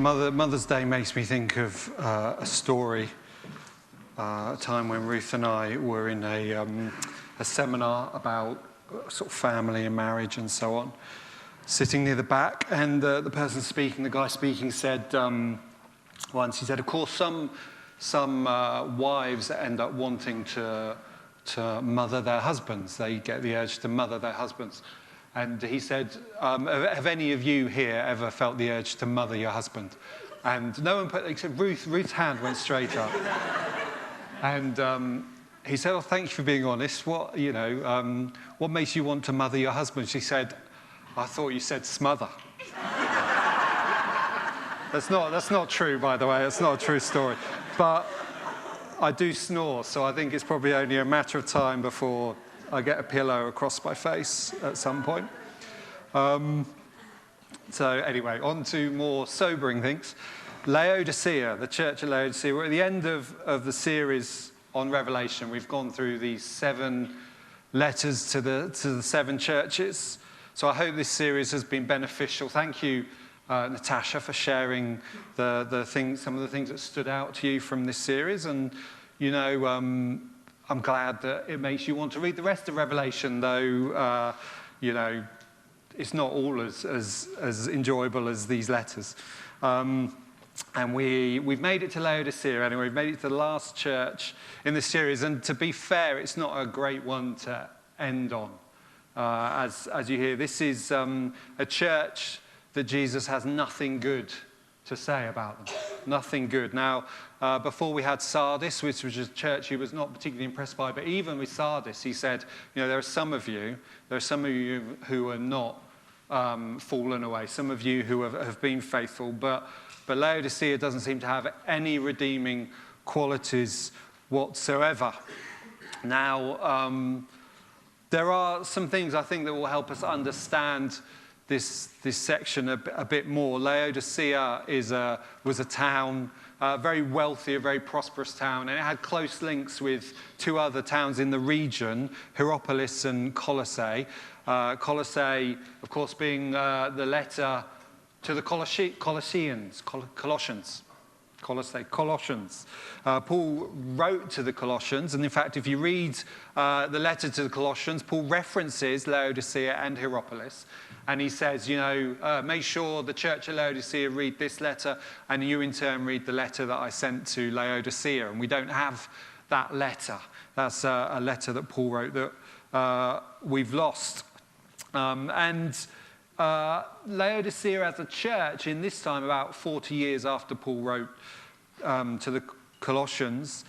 Mother's Day makes me think of a story, a time when Ruth and I were in a seminar about sort of family and marriage and so on, sitting near the back, and the guy speaking said once, he said, of course, some wives end up wanting to mother their husbands. They get the urge to mother their husbands. And he said, have any of you here ever felt the urge to mother your husband? And no one except Ruth's hand went straight up. And he said, oh, thank you for being honest. What makes you want to mother your husband? She said, I thought you said smother. That's not true, by the way. It's not a true story. But I do snore, so I think it's probably only a matter of time before I get a pillow across my face at some point. So anyway, on to more sobering things. Laodicea, the church of Laodicea. We're at the end of the series on Revelation. We've gone through these 7 letters to the 7 churches. So I hope this series has been beneficial. Thank you, Natasha, for sharing some of the things that stood out to you from this series. And, I'm glad that it makes you want to read the rest of Revelation, though, it's not all as enjoyable as these letters. And we've made it to Laodicea anyway. We've made it to the last church in this series. And to be fair, it's not a great one to end on. As you hear, this is a church that Jesus has nothing good to say about them. Nothing good. Now, before we had Sardis, which was a church he was not particularly impressed by, but even with Sardis, he said, there are some of you who are not fallen away, some of you who have been faithful, but Laodicea doesn't seem to have any redeeming qualities whatsoever. Now, there are some things I think that will help us understand this section a bit more. Laodicea was a town, very wealthy, a very prosperous town, and it had close links with 2 other towns in the region, Hierapolis and Colossae. Colossae, of course, being the letter to the Colossians. Paul wrote to the Colossians, and in fact, if you read the letter to the Colossians, Paul references Laodicea and Hierapolis, and he says, make sure the church of Laodicea read this letter, and you in turn read the letter that I sent to Laodicea. And we don't have that letter. That's a letter that Paul wrote that we've lost. Laodicea as a church in this time, about 40 years after Paul wrote to the Colossians,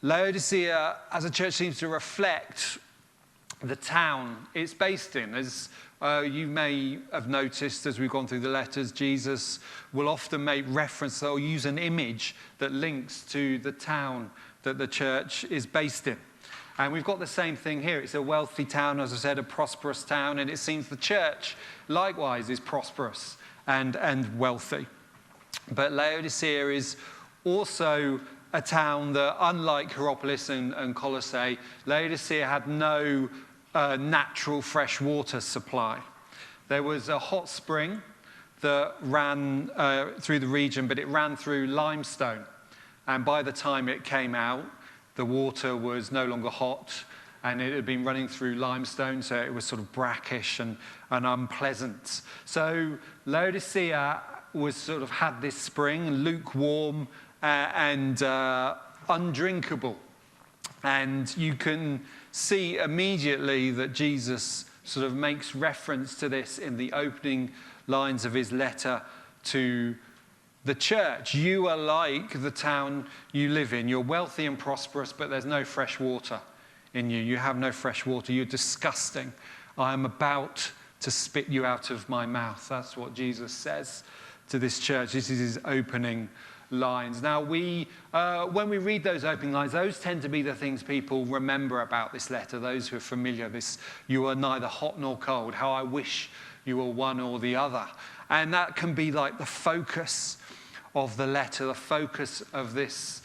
Laodicea as a church seems to reflect the town it's based in. As you may have noticed as we've gone through the letters, Jesus will often make reference or use an image that links to the town that the church is based in. And we've got the same thing here. It's a wealthy town, as I said, a prosperous town, and it seems the church likewise is prosperous and wealthy. But Laodicea is also a town that, unlike Hierapolis and Colossae, Laodicea had no natural fresh water supply. There was a hot spring that ran through the region, but it ran through limestone. And by the time it came out, the water was no longer hot, and it had been running through limestone, so it was sort of brackish and unpleasant. So Laodicea had this spring, lukewarm and undrinkable. And you can see immediately that Jesus sort of makes reference to this in the opening lines of his letter to the church. You are like the town you live in. You're wealthy and prosperous, but there's no fresh water in you. You have no fresh water. You're disgusting. I am about to spit you out of my mouth. That's what Jesus says to this church. This is his opening lines. Now, when we read those opening lines, those tend to be the things people remember about this letter, those who are familiar. You are neither hot nor cold. How I wish you were one or the other. And that can be like the focus of the letter, the focus of this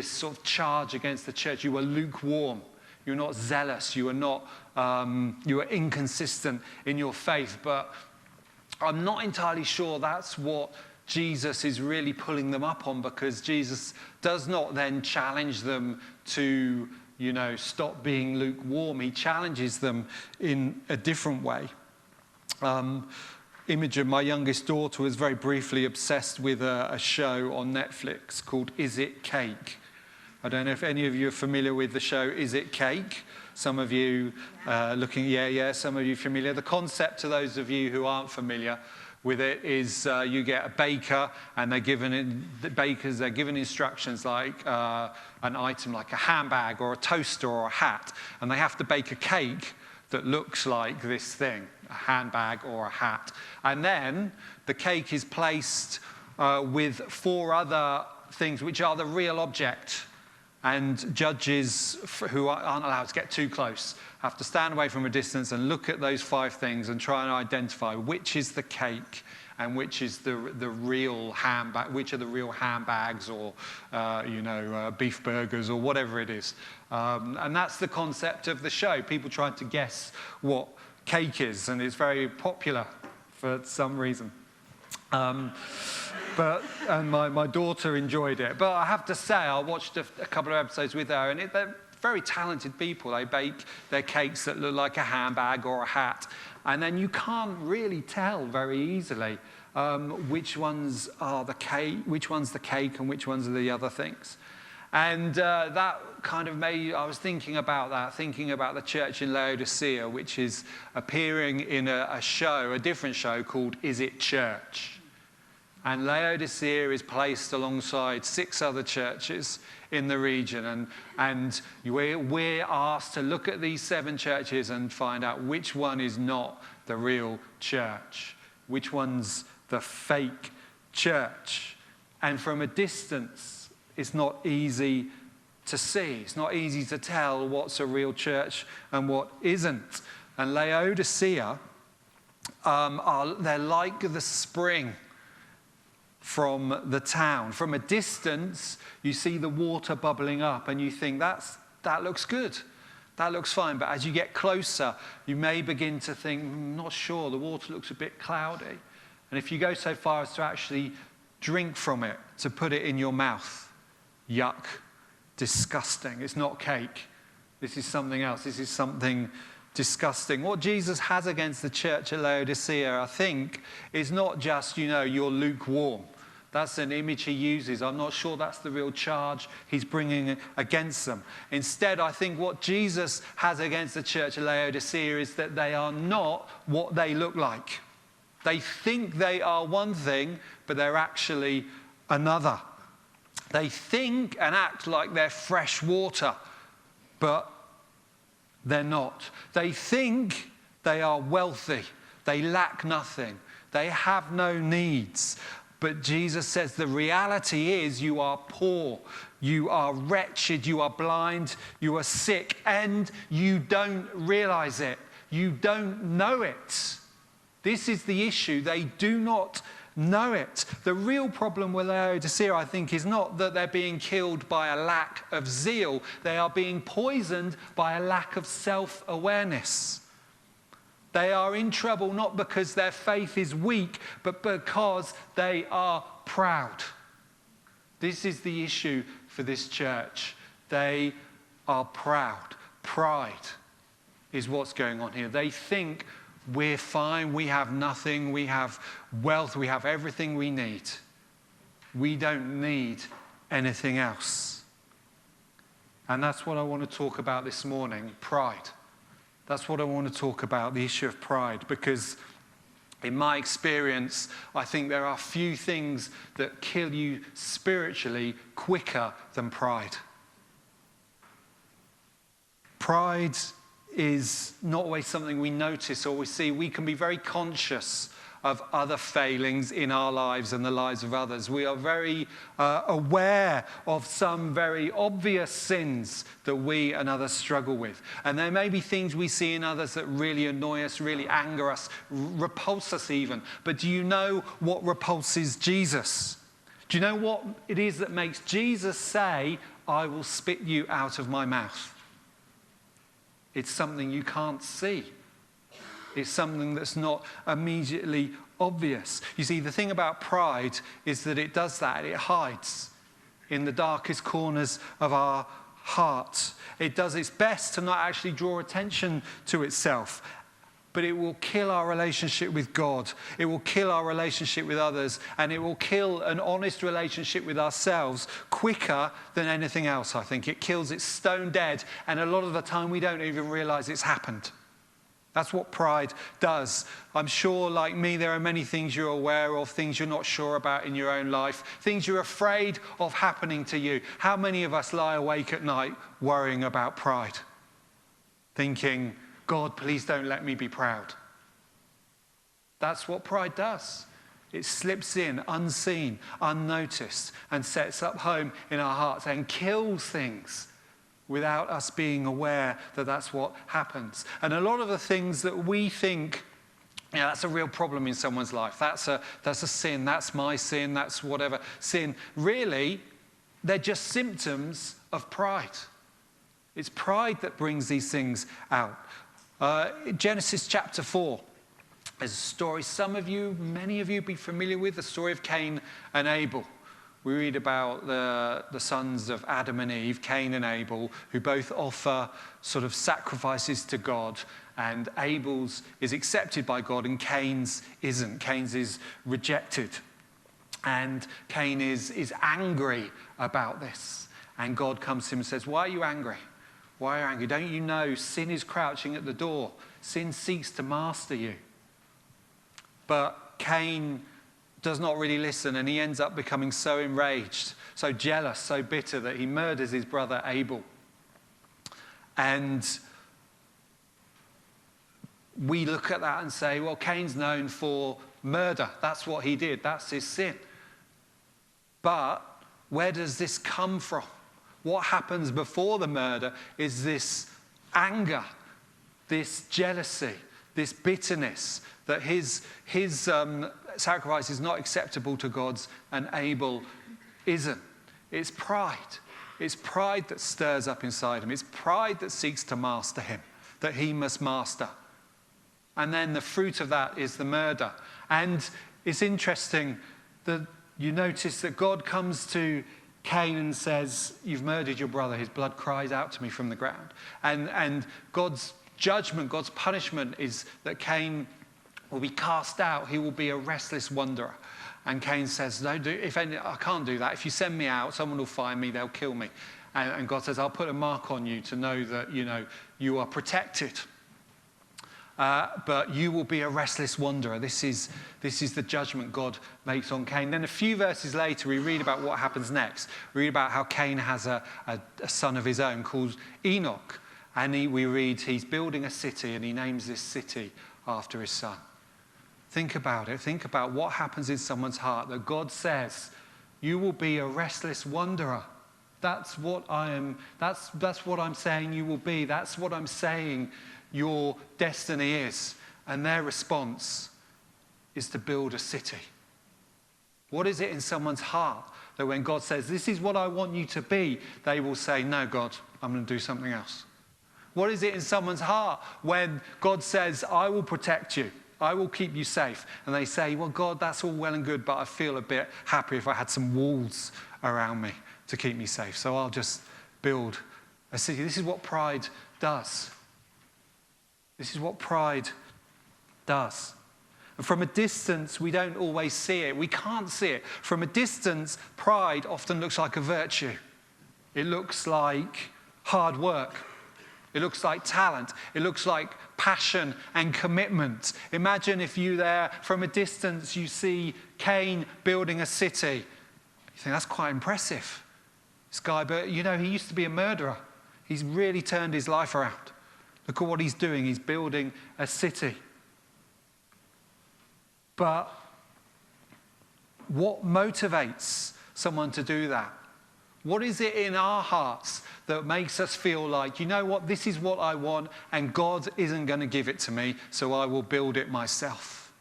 sort of charge against the church. You are lukewarm. You're not zealous. You are inconsistent in your faith. But I'm not entirely sure that's what Jesus is really pulling them up on, because Jesus does not then challenge them to, stop being lukewarm. He challenges them in a different way. Imogen, my youngest daughter, was very briefly obsessed with a show on Netflix called Is It Cake? I don't know if any of you are familiar with the show Is It Cake? Some of you some of you familiar. The concept, to those of you who aren't familiar with it, is you get a baker, and they're given instructions like an item like a handbag or a toaster or a hat, and they have to bake a cake that looks like this thing, a handbag or a hat. And then the cake is placed with 4 other things which are the real object. And judges who aren't allowed to get too close have to stand away from a distance and look at those 5 things and try and identify which is the cake and which is the real handbag, which are the real handbags or beef burgers or whatever it is. And that's the concept of the show. People trying to guess what cake is, and it's very popular for some reason. And my daughter enjoyed it. But I have to say, I watched a couple of episodes with her, and they're very talented people. They bake their cakes that look like a handbag or a hat, and then you can't really tell very easily which one's the cake and which ones are the other things. And that kind of I was thinking about the church in Laodicea, which is appearing in a different show called Is It Church? And Laodicea is placed alongside 6 other churches in the region. And we're asked to look at these 7 churches and find out which one is not the real church, which one's the fake church. And from a distance, it's not easy to see. It's not easy to tell what's a real church and what isn't. And Laodicea, they're like the spring from the town. From a distance, you see the water bubbling up and you think, that looks good. That looks fine. But as you get closer, you may begin to think, not sure, the water looks a bit cloudy. And if you go so far as to actually drink from it, to put it in your mouth, yuck, disgusting. It's not cake. This is something else. This is something disgusting. What Jesus has against the church at Laodicea, I think, is not just, you're lukewarm. That's an image he uses. I'm not sure that's the real charge he's bringing against them. Instead, I think what Jesus has against the church at Laodicea is that they are not what they look like. They think they are one thing, but they're actually another. They think and act like they're fresh water, but they're not. They think they are wealthy. They lack nothing. They have no needs. But Jesus says the reality is you are poor, you are wretched, you are blind, you are sick, and you don't realize it. You don't know it. This is the issue. They do not know it. The real problem with Laodicea, I think, is not that they're being killed by a lack of zeal. They are being poisoned by a lack of self-awareness. They are in trouble not because their faith is weak, but because they are proud. This is the issue for this church. They are proud. Pride is what's going on here. They think we're fine, we have nothing, we have wealth, we have everything we need. We don't need anything else. And that's what I want to talk about this morning, pride. That's what I want to talk about, the issue of pride, because in my experience, I think there are few things that kill you spiritually quicker than pride. Pride is not always something we notice or we see. We can be very conscious of other failings in our lives and the lives of others. We are very aware of some very obvious sins that we and others struggle with. And there may be things we see in others that really annoy us, really anger us, repulse us even. But do you know what repulses Jesus? Do you know what it is that makes Jesus say, I will spit you out of my mouth? It's something you can't see. It's something that's not immediately obvious. You see, the thing about pride is that it does that. It hides in the darkest corners of our heart. It does its best to not actually draw attention to itself, but it will kill our relationship with God. It will kill our relationship with others, and it will kill an honest relationship with ourselves quicker than anything else, I think. It kills it stone dead, and a lot of the time we don't even realize it's happened. That's what pride does. I'm sure, like me, there are many things you're aware of, things you're not sure about in your own life, things you're afraid of happening to you. How many of us lie awake at night worrying about pride? Thinking, God, please don't let me be proud. That's what pride does. It slips in unseen, unnoticed, and sets up home in our hearts and kills things without us being aware that that's what happens. And a lot of the things that we think, yeah, that's a real problem in someone's life. That's a sin. That's my sin. That's whatever sin. Really, they're just symptoms of pride. It's pride that brings these things out. Genesis chapter 4 is a story many of you be familiar with, the story of Cain and Abel. We read about the sons of Adam and Eve, Cain and Abel, who both offer sort of sacrifices to God, and Abel's is accepted by God and Cain's isn't. Cain's is rejected. And Cain is angry about this. And God comes to him and says, "Why are you angry? Why are you angry? Don't you know sin is crouching at the door? Sin seeks to master you." But Cain does not really listen, and he ends up becoming so enraged, so jealous, so bitter that he murders his brother Abel. And we look at that and say, well, Cain's known for murder. That's what he did. That's his sin. But where does this come from? What happens before the murder is this anger, this jealousy, this bitterness that his sacrifice is not acceptable to God's and Abel isn't. It's pride. It's pride that stirs up inside him. It's pride that seeks to master him, that he must master. And then the fruit of that is the murder. And it's interesting that you notice that God comes to Cain and says, "You've murdered your brother. His blood cries out to me from the ground." And God's judgment, God's punishment is that Cain will be cast out. He will be a restless wanderer. And Cain says, "No, I can't do that. If you send me out, someone will find me. They'll kill me." And God says, "I'll put a mark on you to know that you are protected. But you will be a restless wanderer." This is the judgment God makes on Cain. Then a few verses later, we read about what happens next. We read about how Cain has a son of his own called Enoch. And we read he's building a city, and he names this city after his son. Think about it. Think about what happens in someone's heart that God says, "You will be a restless wanderer." That's what I am. That's what I'm saying you will be. That's what I'm saying your destiny is. And their response is to build a city. What is it in someone's heart that when God says, "This is what I want you to be," they will say, "No, God, I'm going to do something else"? What is it in someone's heart when God says, "I will protect you, I will keep you safe"? And they say, "Well, God, that's all well and good, but I feel a bit happy if I had some walls around me to keep me safe. So I'll just build a city." This is what pride does. This is what pride does. And from a distance, we don't always see it. We can't see it. From a distance, pride often looks like a virtue. It looks like hard work. It looks like talent. It looks like passion and commitment. Imagine if you there, from a distance, you see Cain building a city. You think, that's quite impressive. This guy, but he used to be a murderer. He's really turned his life around. Look at what he's doing. He's building a city. But what motivates someone to do that? What is it in our hearts that makes us feel like, you know what, this is what I want, and God isn't going to give it to me, so I will build it myself?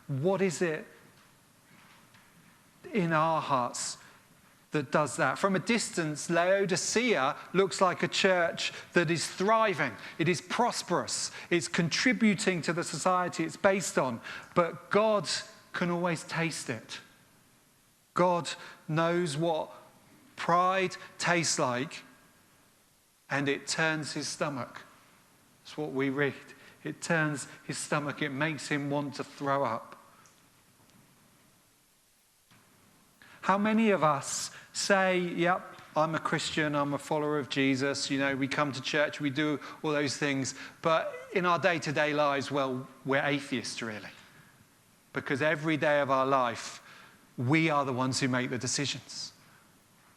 What is it in our hearts that does that. From a distance, Laodicea looks like a church that is thriving. It is prosperous. It's contributing to the society it's based on. But God can always taste it. God knows what pride tastes like, and it turns his stomach. That's what we read. It turns his stomach. It makes him want to throw up. How many of us say, yep, I'm a Christian, I'm a follower of Jesus, we come to church, we do all those things, but in our day-to-day lives, well, we're atheists, really. Because every day of our life, we are the ones who make the decisions.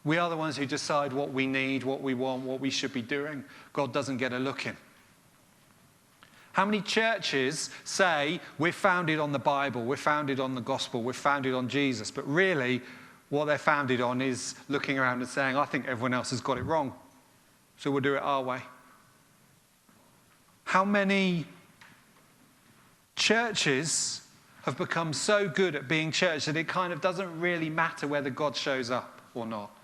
We are the ones who decide what we need, what we want, what we should be doing. God doesn't get a look in. How many churches say we're founded on the Bible, we're founded on the gospel, we're founded on Jesus, but really what they're founded on is looking around and saying, I think everyone else has got it wrong, so we'll do it our way. How many churches have become so good at being church that it kind of doesn't really matter whether God shows up or not,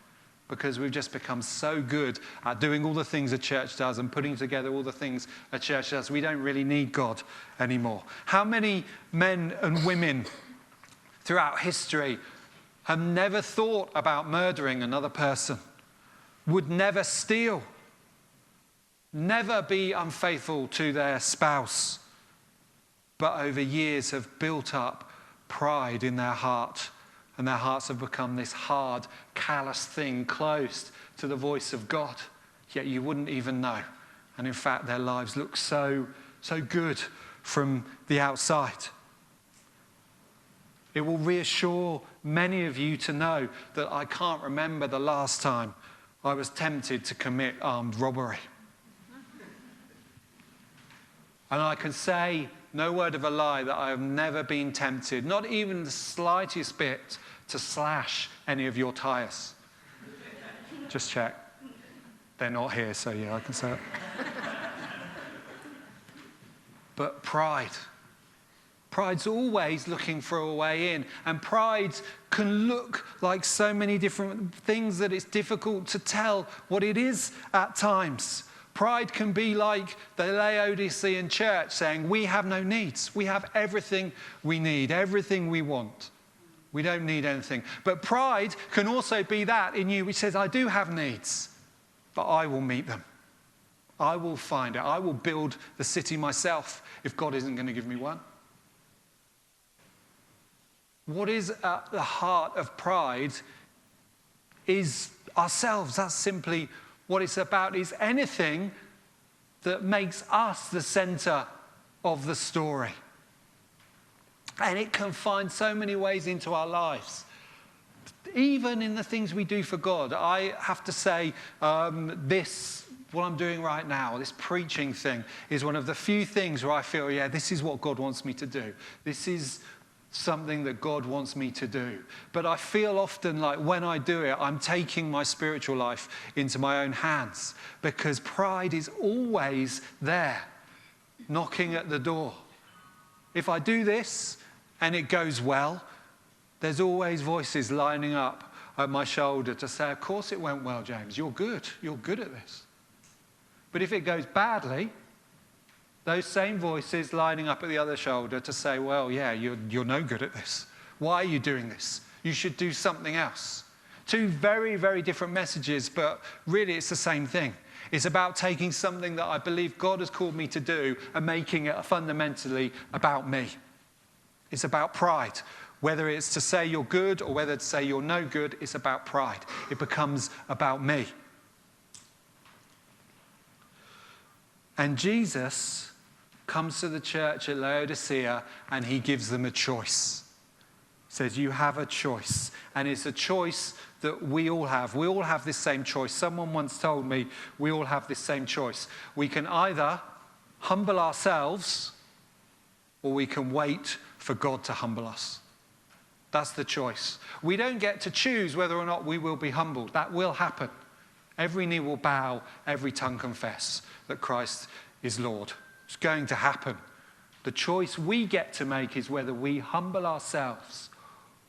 because we've just become so good at doing all the things a church does and putting together all the things a church does, we don't really need God anymore. How many men and women throughout history have never thought about murdering another person, would never steal, never be unfaithful to their spouse, but over years have built up pride in their heart, and their hearts have become this hard, callous thing closed to the voice of God, yet you wouldn't even know. And in fact, their lives look so good from the outside. It will reassure many of you to know that I can't remember the last time I was tempted to commit armed robbery. And I can say, no word of a lie, that I have never been tempted, not even the slightest bit, to slash any of your tyres. Just check. They're not here, so yeah, I can say it. But pride. Pride's always looking for a way in. And pride can look like so many different things that it's difficult to tell what it is at times. Pride can be like the Laodicean church saying, we have no needs. We have everything we need, everything we want. We don't need anything. But pride can also be that in you which says, I do have needs, but I will meet them. I will find it. I will build the city myself if God isn't going to give me one. What is at the heart of pride is ourselves. That's simply what it's about, is anything that makes us the center of the story. And it can find so many ways into our lives. Even in the things we do for God. I have to say, what I'm doing right now, this preaching thing, is one of the few things where I feel, yeah, this is what God wants me to do. This is something that God wants me to do. But I feel often like when I do it, I'm taking my spiritual life into my own hands, because pride is always there, knocking at the door. If I do this and it goes well, there's always voices lining up at my shoulder to say, of course it went well, James. You're good. You're good at this. But if it goes badly, those same voices lining up at the other shoulder to say, well, yeah, you're no good at this. Why are you doing this? You should do something else. Two very, very different messages, but really it's the same thing. It's about taking something that I believe God has called me to do and making it fundamentally about me. It's about pride. Whether it's to say you're good or whether to say you're no good, it's about pride. It becomes about me. And Jesus comes to the church at Laodicea and he gives them a choice. He says, you have a choice. And it's a choice that we all have. We all have this same choice. Someone once told me we all have this same choice. We can either humble ourselves or we can wait for God to humble us. That's the choice. We don't get to choose whether or not we will be humbled. That will happen. Every knee will bow, every tongue confess that Christ is Lord. It's going to happen. The choice we get to make is whether we humble ourselves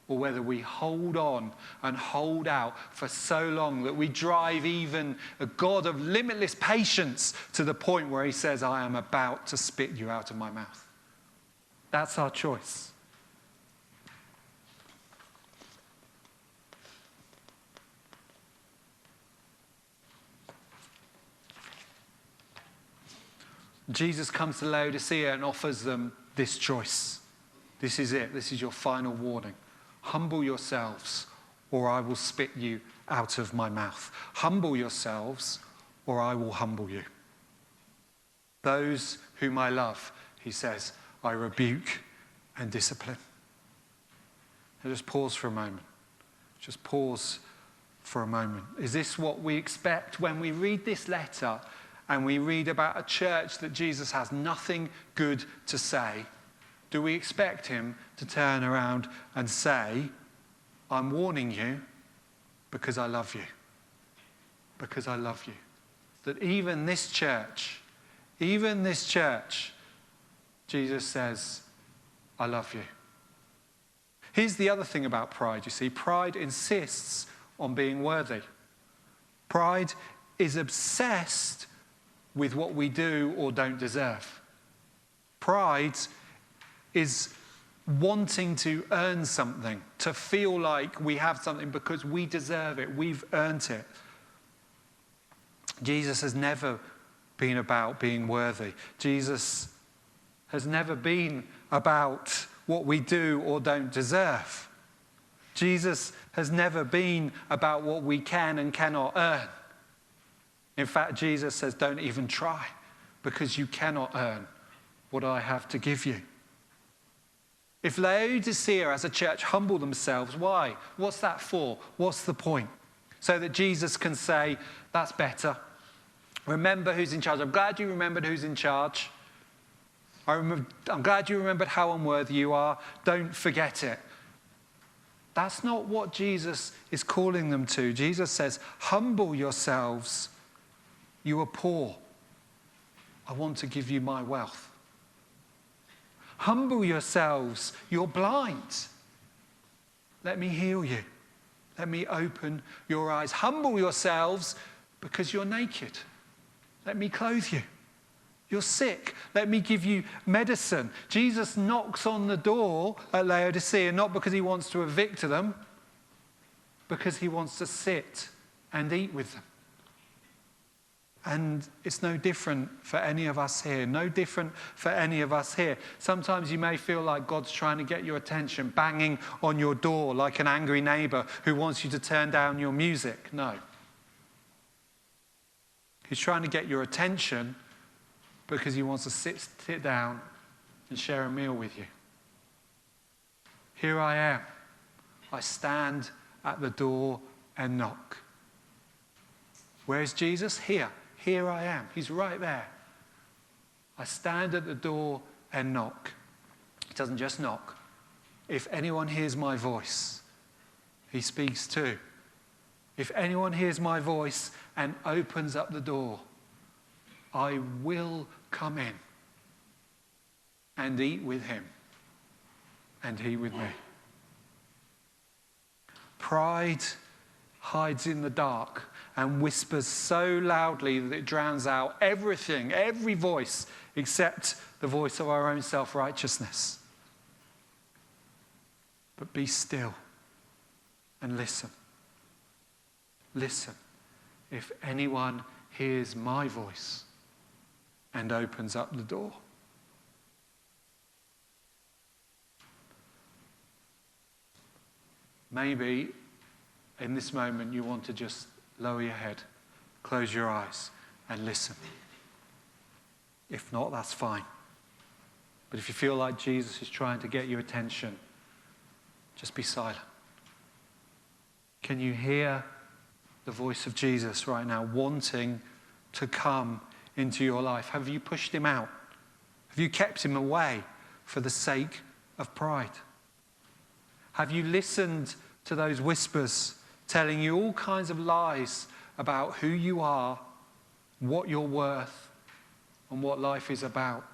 or whether we hold on and hold out for so long that we drive even a God of limitless patience to the point where he says, I am about to spit you out of my mouth. That's our choice. Jesus comes to Laodicea and offers them this choice. This is it. This is your final warning. Humble yourselves, or I will spit you out of my mouth. Humble yourselves, or I will humble you. Those whom I love, he says, I rebuke and discipline. Now just pause for a moment. Just pause for a moment. Is this what we expect when we read this letter and we read about a church that Jesus has nothing good to say? Do we expect him to turn around and say, I'm warning you because I love you? Because I love you. That even this church, Jesus says, I love you. Here's the other thing about pride, you see. Pride insists on being worthy. Pride is obsessed with what we do or don't deserve. Pride is wanting to earn something, to feel like we have something because we deserve it, we've earned it. Jesus has never been about being worthy. Jesus has never been about what we do or don't deserve. Jesus has never been about what we can and cannot earn. In fact, Jesus says, don't even try, because you cannot earn what I have to give you. If Laodicea as a church humble themselves, why? What's that for? What's the point? So that Jesus can say, that's better. Remember who's in charge. I'm glad you remembered who's in charge. I'm glad you remembered how unworthy you are. Don't forget it. That's not what Jesus is calling them to. Jesus says, humble yourselves. You are poor. I want to give you my wealth. Humble yourselves. You're blind. Let me heal you. Let me open your eyes. Humble yourselves because you're naked. Let me clothe you. You're sick. Let me give you medicine. Jesus knocks on the door at Laodicea, not because he wants to evict them, because he wants to sit and eat with them. And it's no different for any of us here. No different for any of us here. Sometimes you may feel like God's trying to get your attention, banging on your door like an angry neighbor who wants you to turn down your music. No. He's trying to get your attention because he wants to sit down and share a meal with you. Here I am. I stand at the door and knock. Where's Jesus? Here. Here I am. He's right there. I stand at the door and knock. He doesn't just knock. If anyone hears my voice, he speaks too. If anyone hears my voice and opens up the door, I will come in and eat with him and he with me. Pride hides in the dark and whispers so loudly that it drowns out everything, every voice, except the voice of our own self-righteousness. But be still and listen. Listen. If anyone hears my voice and opens up the door. Maybe in this moment you want to just lower your head, close your eyes and listen. If not, that's fine. But if you feel like Jesus is trying to get your attention, just be silent. Can you hear the voice of Jesus right now wanting to come into your life? Have you pushed him out? Have you kept him away for the sake of pride? Have you listened to those whispers telling you all kinds of lies about who you are, what you're worth, and what life is about?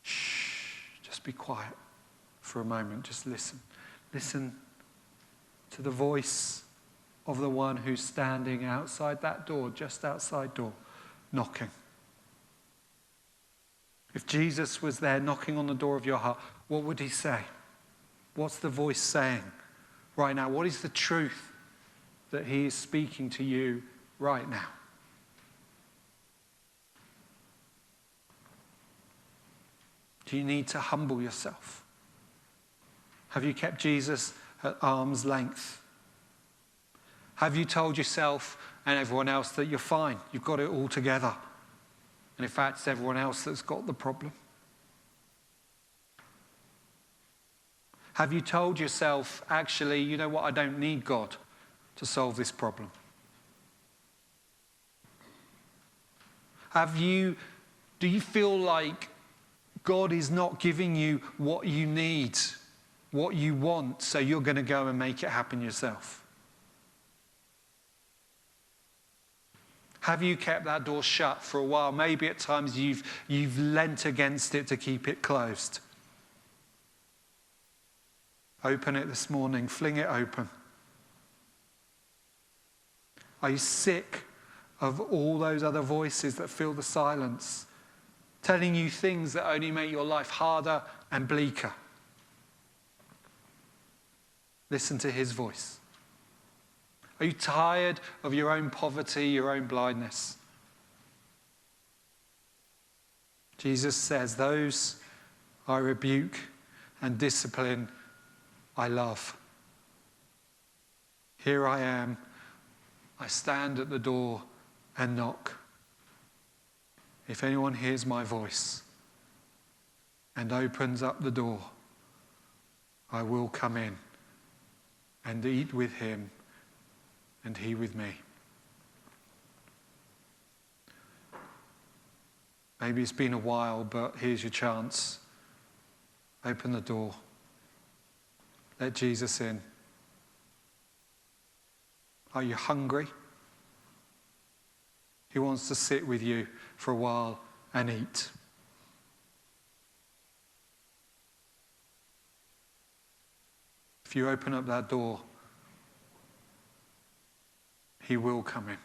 Shh, just be quiet for a moment. Just listen. Listen to the voice of the one who's standing outside that door, just outside door, knocking. If Jesus was there knocking on the door of your heart, what would he say? What's the voice saying right now? What is the truth that he is speaking to you right now? Do you need to humble yourself? Have you kept Jesus at arm's length? Have you told yourself and everyone else that you're fine, you've got it all together? And in fact, it's everyone else that's got the problem. Have you told yourself, actually, you know what, I don't need God to solve this problem? Do you feel like God is not giving you what you need, what you want, so you're going to go and make it happen yourself? Have you kept that door shut for a while? Maybe at times you've leant against it to keep it closed. Open it this morning. Fling it open. Are you sick of all those other voices that fill the silence, telling you things that only make your life harder and bleaker? Listen to his voice. Are you tired of your own poverty, your own blindness? Jesus says, those I rebuke and discipline, I love. Here I am. I stand at the door and knock. If anyone hears my voice and opens up the door, I will come in and eat with him and he with me. Maybe it's been a while, but here's your chance. Open the door. Let Jesus in. Are you hungry? He wants to sit with you for a while and eat. If you open up that door, he will come in.